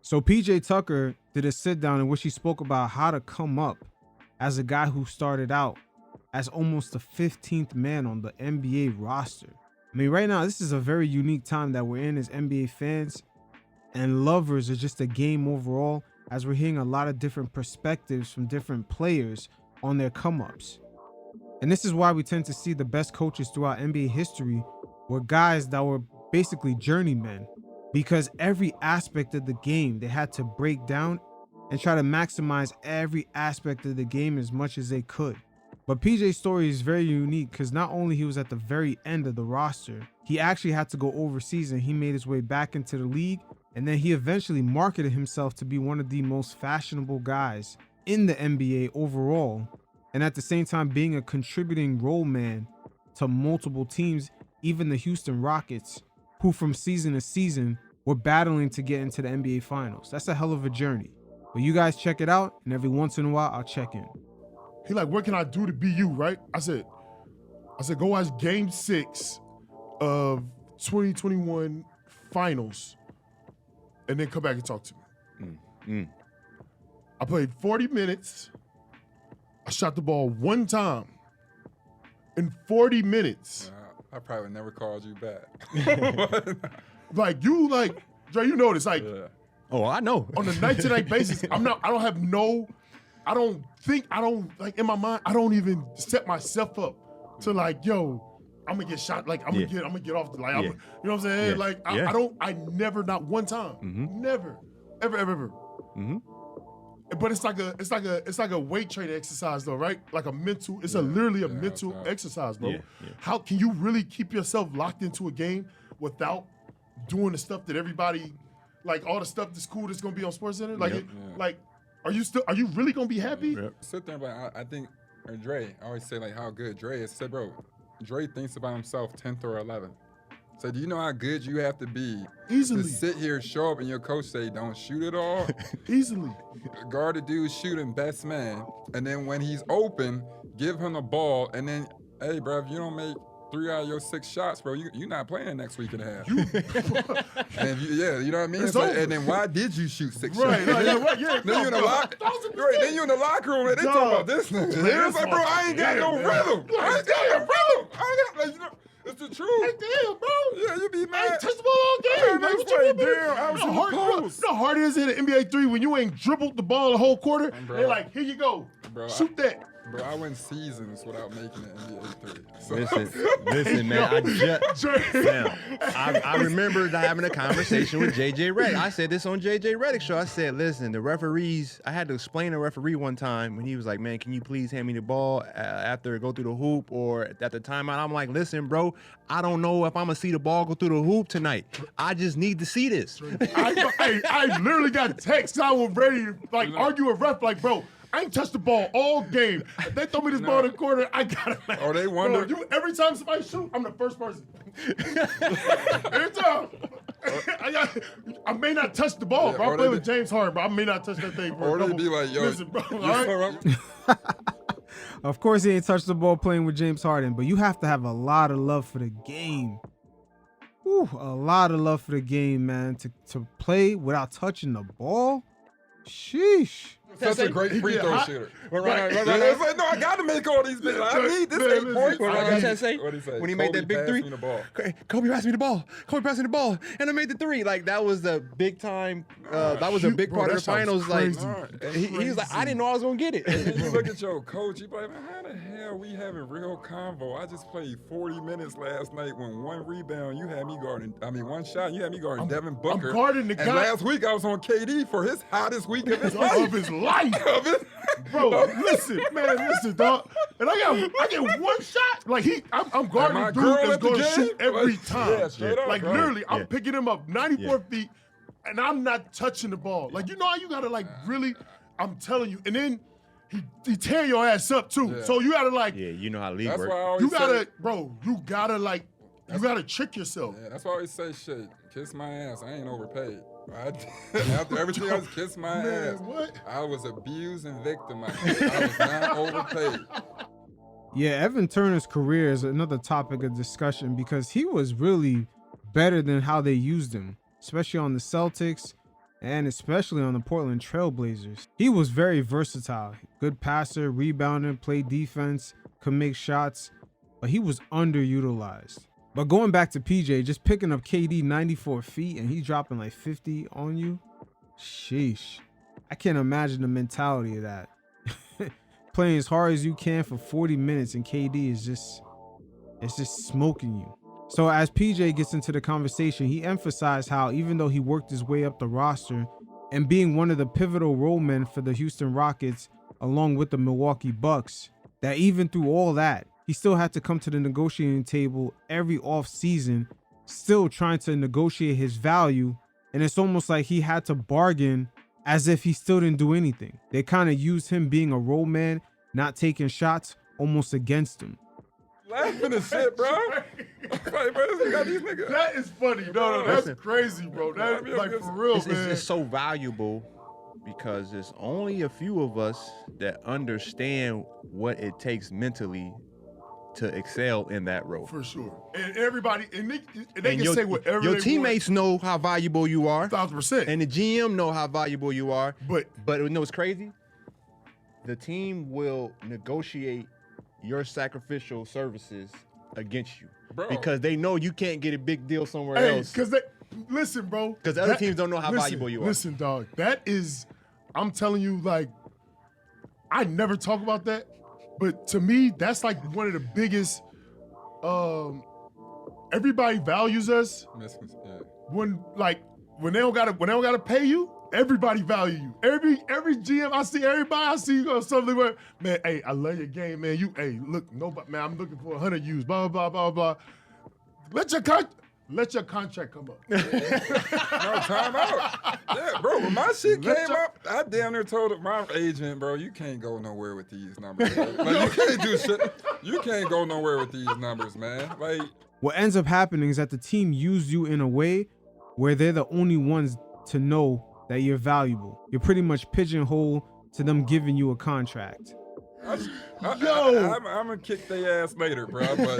So PJ Tucker did a sit down in which he spoke about how to come up as a guy who started out as almost the 15th man on the NBA roster. I mean, right now, this is a very unique time that we're in as NBA fans and lovers of just the game overall, as we're hearing a lot of different perspectives from different players on their come-ups. And this is why we tend to see the best coaches throughout NBA history were guys that were basically journeymen, because every aspect of the game they had to break down and try to maximize every aspect of the game as much as they could. But PJ's story is very unique because not only he was at the very end of the roster, he actually had to go overseas and he made his way back into the league, and then he eventually marketed himself to be one of the most fashionable guys in the NBA overall, and at the same time being a contributing role man to multiple teams, even the Houston Rockets, who from season to season were battling to get into the NBA Finals. That's a hell of a journey. But you guys check it out, and every once in a while, I'll check in. He like, what can I do to be you, right? I said, go watch Game 6 of 2021 Finals, and then come back and talk to me. I played 40 minutes. I shot the ball one time in 40 minutes. I probably never called you back. Like, Dre, you know this. Like, oh, I know. On a night-to-night basis, in my mind, I don't even set myself up to like, yo, I'm gonna get shot. Like, I'm gonna get off the, like, you know what I'm saying? Yeah. Like, I never, not one time, never, ever. But it's like a weight training exercise though, right? Like a mental, literally a mental exercise, bro. How can you really keep yourself locked into a game without doing the stuff that everybody, like all the stuff that's cool that's gonna be on SportsCenter? Like, like, are you really gonna be happy? Sit there, but I think, or Dre, I always say like how good Dre is. I said, bro, Dre thinks about himself 10th or 11th. So do you know how good you have to be easily to sit here, show up, and your coach say, don't shoot it all? Easily. Guard the dude shooting best man. And then when he's open, give him the ball. And then, hey, bro, if you don't make 3 out of your 6 shots, bro, you're not playing next week and a half. And you know what I mean? It's like, and then why did you shoot 6 shots? Then you're in the locker room and they talk about this nigga. It's like, bro, I ain't got no rhythm. I ain't got no rhythm. I ain't got, like, you know. It's the truth. Like, damn, bro. Yeah, you be mad. I ain't touched the ball all game. Like, what you damn, I was in the post. You know how hard it is in an NBA 3 when you ain't dribbled the ball the whole quarter? Bro. They're like, here you go. Bro, shoot that. Bro, I went seasons without making an NBA 3. So. Listen, man. I remember having a conversation with JJ Redick. I said this on JJ Redick's show. I said, listen, the referees, I had to explain to a referee one time when he was like, man, can you please hand me the ball after it go through the hoop or at the timeout? I'm like, listen, bro, I don't know if I'm going to see the ball go through the hoop tonight. I just need to see this. I literally got texts. I was ready to argue with ref like, bro, I ain't touched the ball all game. If they throw me this ball in the corner, I got it. Oh, they wonder. Bro, every time somebody shoot, I'm the first person. Every time. I may not touch the ball, bro. I play with James Harden, but I may not touch that thing, bro. Or they be like, yo, listen, bro. All right? Of course, he ain't touched the ball playing with James Harden, but you have to have a lot of love for the game. Ooh, a lot of love for the game, man. To play without touching the ball? Sheesh. Such a great free throw shooter. Right. It's like, no, I got to make all these big. I need this 8 points. What did I say? What did he say? When he made that big 3? Kobe passed me the ball. Kobe passed me the ball. And I made the 3. Like, that was the big time. That was a big part of the finals. Like, he was like, I didn't know I was going to get it. And then you look at your coach, you be like, man, how the hell we having real convo? I just played 40 minutes last night when 1 rebound, you had me guarding, 1 shot, you had me guarding Devin Booker. I'm guarding the guy. And last week I was on KD for his hottest week of his life. Bro, listen, dog. And I get 1 shot. Like I'm guarding a dude that's going to shoot every time. Yeah, straight up, like bro. literally, I'm picking him up 94 feet, and I'm not touching the ball. Like, you know how you gotta like really, I'm telling you. And then he tear your ass up too. Yeah. So you gotta like. Yeah, you know how league works. You gotta like, you gotta trick yourself. Yeah, that's why I always say shit. Kiss my ass. I ain't overpaid. After everything else, kiss my ass. What? I was abused and victimized. I was not overpaid. Yeah, Evan Turner's career is another topic of discussion because he was really better than how they used him, especially on the Celtics and especially on the Portland Trailblazers. He was very versatile. Good passer, rebounder, played defense, could make shots, but he was underutilized. But going back to PJ, just picking up KD 94 feet and he dropping like 50 on you, sheesh. I can't imagine the mentality of that. Playing as hard as you can for 40 minutes and KD is just smoking you. So as PJ gets into the conversation, he emphasized how even though he worked his way up the roster and being one of the pivotal role men for the Houston Rockets along with the Milwaukee Bucks, that even through all that, he still had to come to the negotiating table every offseason, still trying to negotiate his value. And it's almost like he had to bargain as if he still didn't do anything. They kind of used him being a role man, not taking shots, almost against him. Laughing and shit, bro. Like, bro, you got these niggas. That is funny. No, that's crazy, bro. That like for real, man. It's so valuable because there's only a few of us that understand what it takes mentally to excel in that role. For sure. And everybody, and they can say whatever your they teammates know how valuable you are. 1,000%. And the GM know how valuable you are. But you know what's crazy? The team will negotiate your sacrificial services against you. Bro. Because they know you can't get a big deal somewhere else. because they, listen, bro. Because other teams don't know how valuable you are. Listen, dog. That is, I'm telling you, like, I never talk about that. But to me, that's like one of the biggest, everybody values us. Yeah. When they don't gotta pay you, everybody value you. Every GM I see, everybody I see go something where, man, hey, I love your game, man. Look, nobody, man, I'm looking for 100 U's, blah, blah, blah, blah. Let your contract come up. No, time out. Yeah, bro, when my shit came up, I damn near told my agent, bro, you can't go nowhere with these numbers. Bro. Like, you can't do shit. You can't go nowhere with these numbers, man. Like, what ends up happening is that the team used you in a way where they're the only ones to know that you're valuable. You're pretty much pigeonholed to them giving you a contract. I'm gonna kick their ass later, bro. But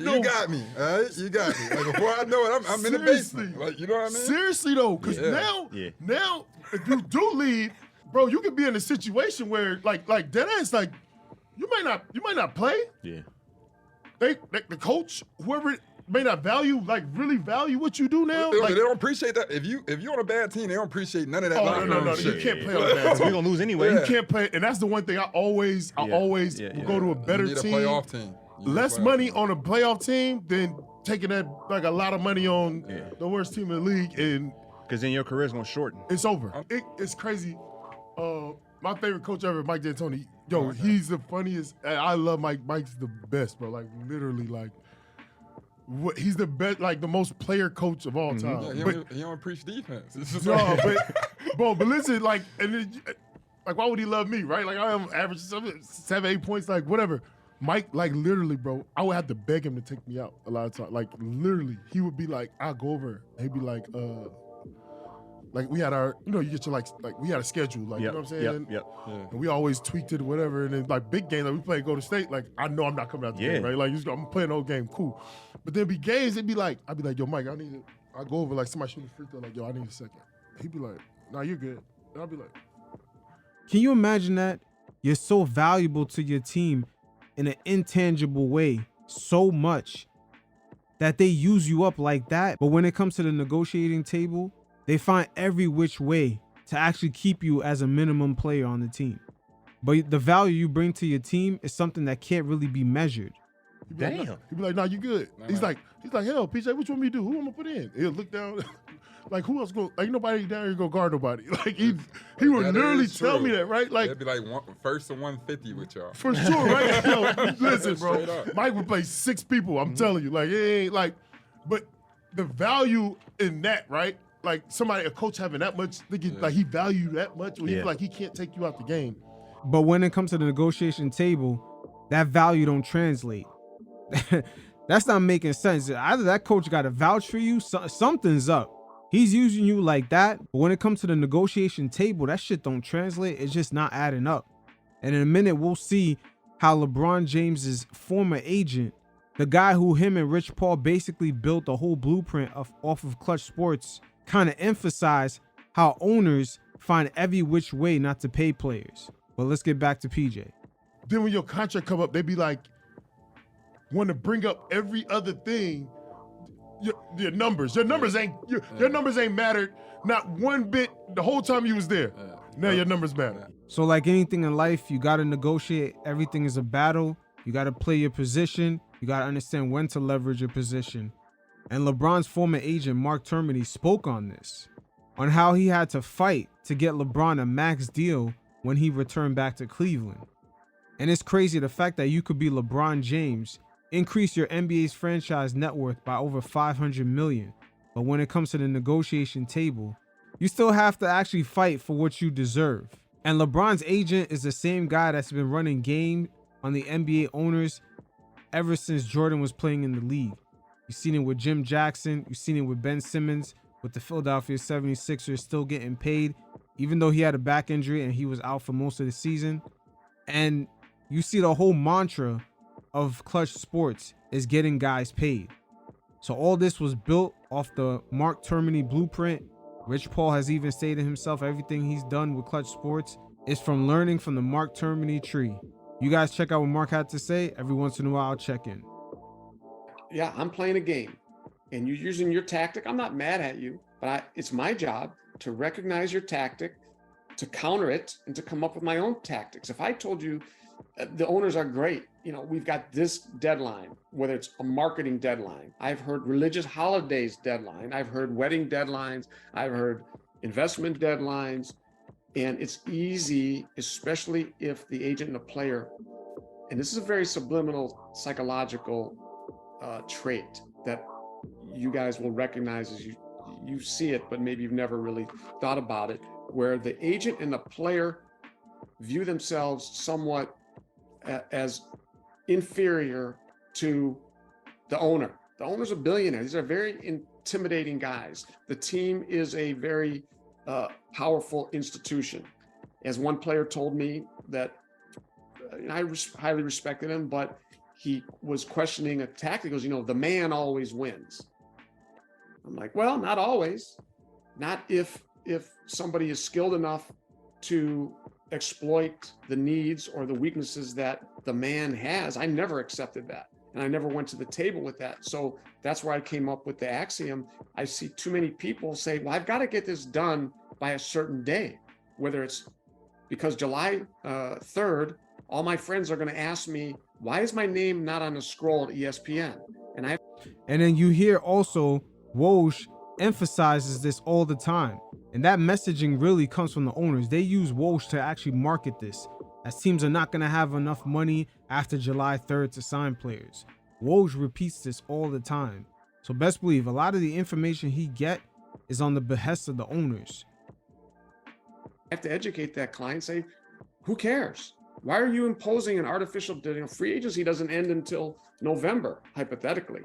you got me, all right? You got me. Like, before I know it, I'm in the basement. Like, you know what I mean? Seriously though, because now, if you do leave, bro, you could be in a situation where, like dead ass, like you might not play. Yeah. The coach, whoever may not really value what you do now. They don't appreciate that. If you're on a bad team, they don't appreciate none of that. No, you can't play on a bad team. We're gonna lose anyway. You can't play, and that's the one thing I always will go to a better you need team. A playoff team. Less money on a playoff team than taking that like a lot of money on the worst team in the league, and because then your career's gonna shorten. It's over. It's crazy. My favorite coach ever, Mike D'Antoni. Yo, he's the funniest. I love Mike. Mike's the best, bro. Like literally, like. He's the best, like the most player coach of all time. Yeah, he don't preach defense. It's just but listen, like, why would he love me, right? Like, I am average 7, 8 points, like whatever. Mike, like literally, bro, I would have to beg him to take me out a lot of times. Like literally, he would be like, I'll go over. He'd be like we had our, you get your like we had a schedule, like you know what I'm saying? Yep. And we always tweaked it or whatever. And then like big games, like we play Golden State, like I know I'm not coming out the game, right? Like I'm playing the whole game, cool. But then be games, I'd be like, yo, Mike, I go over like somebody shooting a free throw, like, yo, I need a second. He'd be like, nah, you're good. And I'd be like, can you imagine that? You're so valuable to your team in an intangible way, so much that they use you up like that. But when it comes to the negotiating table, they find every which way to actually keep you as a minimum player on the team. But the value you bring to your team is something that can't really be measured. He'd be like, nah, you good. He's like, hell, PJ, what you want me to do? Who am I put in? He'll look down, like, who else go? Like, nobody down here go guard nobody. Like, he would literally tell me that, right? Like, it'd be like first and 150 with y'all. For sure, right? Yo, listen, bro. Mike would play 6 people. I'm telling you, like, it ain't like, but the value in that, right? Like a coach having that much, like he value that much, where he's like he can't take you out the game. But when it comes to the negotiation table, that value don't translate. That's not making sense. Either that coach got to vouch for you, something's up. He's using you like that, but when it comes to the negotiation table, that shit don't translate. It's just not adding up. And in a minute, we'll see how LeBron James's former agent, the guy who him and Rich Paul basically built the whole blueprint off of Clutch Sports, kind of emphasize how owners find every which way not to pay players. But let's get back to PJ. Then when your contract come up, they be like, want to bring up every other thing. Your numbers. Your numbers ain't mattered not one bit the whole time you was there. Now your numbers matter. So like anything in life, you got to negotiate. Everything is a battle. You got to play your position. You got to understand when to leverage your position. And LeBron's former agent, Mark Termini, spoke on this, on how he had to fight to get LeBron a max deal when he returned back to Cleveland. And it's crazy the fact that you could be LeBron James, increase your NBA's franchise net worth by over $500 million. But when it comes to the negotiation table, you still have to actually fight for what you deserve. And LeBron's agent is the same guy that's been running game on the NBA owners ever since Jordan was playing in the league. You've seen it with Jim Jackson. You've seen it with Ben Simmons, with the Philadelphia 76ers still getting paid, even though he had a back injury and he was out for most of the season. And you see the whole mantra of Clutch Sports is getting guys paid. So all this was built off the Mark Termini blueprint. Rich Paul has even stated himself, everything he's done with Clutch Sports is from learning from the Mark Termini tree. You guys check out what Mark had to say. Every once in a while, I'll check in. Yeah, I'm playing a game and you're using your tactic. I'm not mad at you, but it's my job to recognize your tactic, to counter it, and to come up with my own tactics. If I told you the owners are great, we've got this deadline, whether it's a marketing deadline, I've heard religious holidays deadline, I've heard wedding deadlines, I've heard investment deadlines, and it's easy, especially if the agent and the player, and this is a very subliminal psychological trait that you guys will recognize as you see it, but maybe you've never really thought about it, where the agent and the player view themselves somewhat as inferior to the owner. The owner's a billionaire. These are very intimidating guys. The team is a very powerful institution. As one player told me that I highly respected him, but he was questioning a tactic. He goes, the man always wins. I'm like, well, not always. Not if somebody is skilled enough to exploit the needs or the weaknesses that the man has. I never accepted that. And I never went to the table with that. So that's where I came up with the axiom. I see too many people say, well, I've got to get this done by a certain day, whether it's because July 3rd, all my friends are going to ask me, why is my name not on the scroll at ESPN? And then you hear also Woj emphasizes this all the time. And that messaging really comes from the owners. They use Woj to actually market this, as teams are not going to have enough money after July 3rd to sign players. Woj repeats this all the time. So best believe a lot of the information he get is on the behest of the owners. I have to educate that client, say, who cares? Why are you imposing an artificial, free agency doesn't end until November, hypothetically.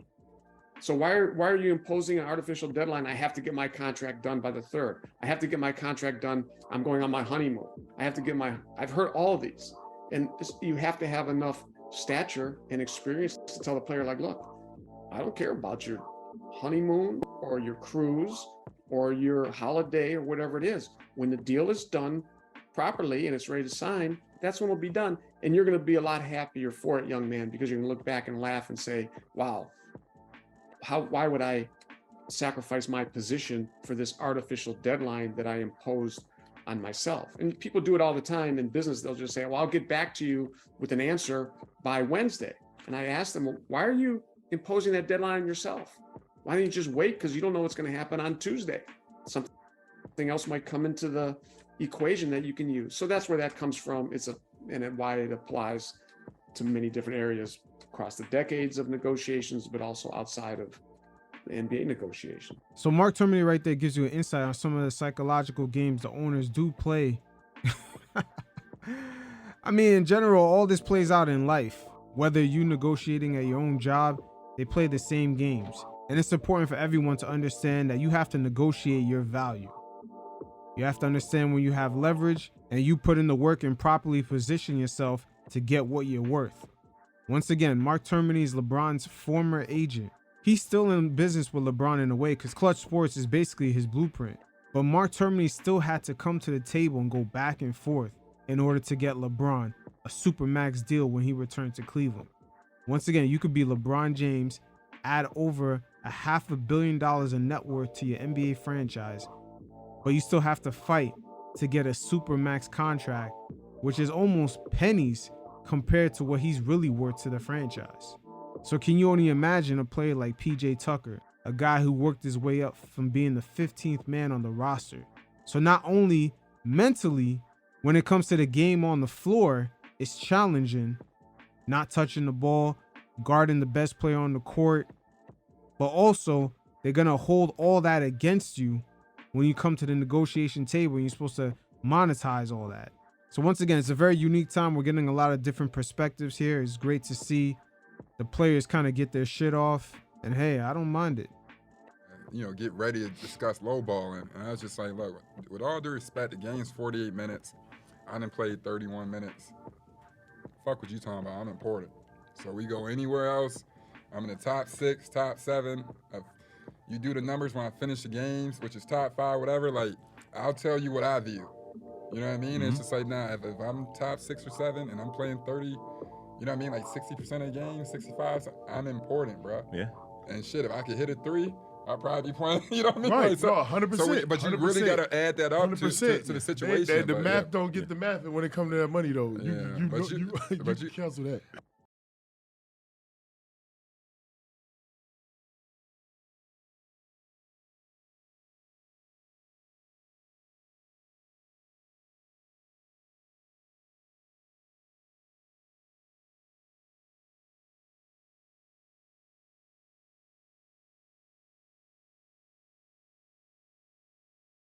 So why are you imposing an artificial deadline? I have to get my contract done by the 3rd. I have to get my contract done. I'm going on my honeymoon. I've heard all of these. And you have to have enough stature and experience to tell the player, like, look, I don't care about your honeymoon or your cruise or your holiday or whatever it is. When the deal is done properly and it's ready to sign, that's when it'll be done. And you're going to be a lot happier for it, young man, because you're going to look back and laugh and say, wow, why would I sacrifice my position for this artificial deadline that I imposed on myself? And people do it all the time in business. They'll just say, well, I'll get back to you with an answer by Wednesday. And I ask them, well, why are you imposing that deadline on yourself? Why don't you just wait? Because you don't know what's going to happen on Tuesday. Something else might come into the equation that you can use. So that's where that comes from. And why it applies to many different areas across the decades of negotiations, but also outside of the NBA negotiation. So Mark Termini right there gives you an insight on some of the psychological games the owners do play. I mean, in general, all this plays out in life. Whether you negotiating at your own job, they play the same games. And it's important for everyone to understand that you have to negotiate your value. You have to understand when you have leverage and you put in the work and properly position yourself to get what you're worth. Once again, Mark Termini is LeBron's former agent. He's still in business with LeBron in a way because Clutch Sports is basically his blueprint. But Mark Termini still had to come to the table and go back and forth in order to get LeBron a supermax deal when he returned to Cleveland. Once again, you could be LeBron James, add over $500 million in net worth to your NBA franchise, but you still have to fight to get a supermax contract, which is almost pennies compared to what he's really worth to the franchise. So can you only imagine a player like PJ Tucker, a guy who worked his way up from being the 15th man on the roster? So not only mentally, when it comes to the game on the floor, it's challenging, not touching the ball, guarding the best player on the court, but also they're going to hold all that against you when you come to the negotiation table and you're supposed to monetize all that. So once again, it's a very unique time. We're getting a lot of different perspectives here. It's great to see the players kind of get their shit off. And hey, I don't mind it. You know, get ready to discuss lowballing. And I was just like, look, with all due respect, the game's 48 minutes. I done played 31 minutes. Fuck what you talking about. I'm important. So we go anywhere else. I'm in the top 6, top 7. You do the numbers when I finish the games, which is top 5, whatever. Like, I'll tell you what I view. You know what I mean? It's just like, nah, if I'm top 6 or 7 and I'm playing 30, you know what I mean? Like 60% of the game, 65, so I'm important, bro. Yeah. And shit, if I could hit a 3, I'll probably be playing, you know what I mean? Right, Like, so, no, 100%. So but you really got to add that up to the situation. The math don't get the math when it comes to that money, though. You cancel that.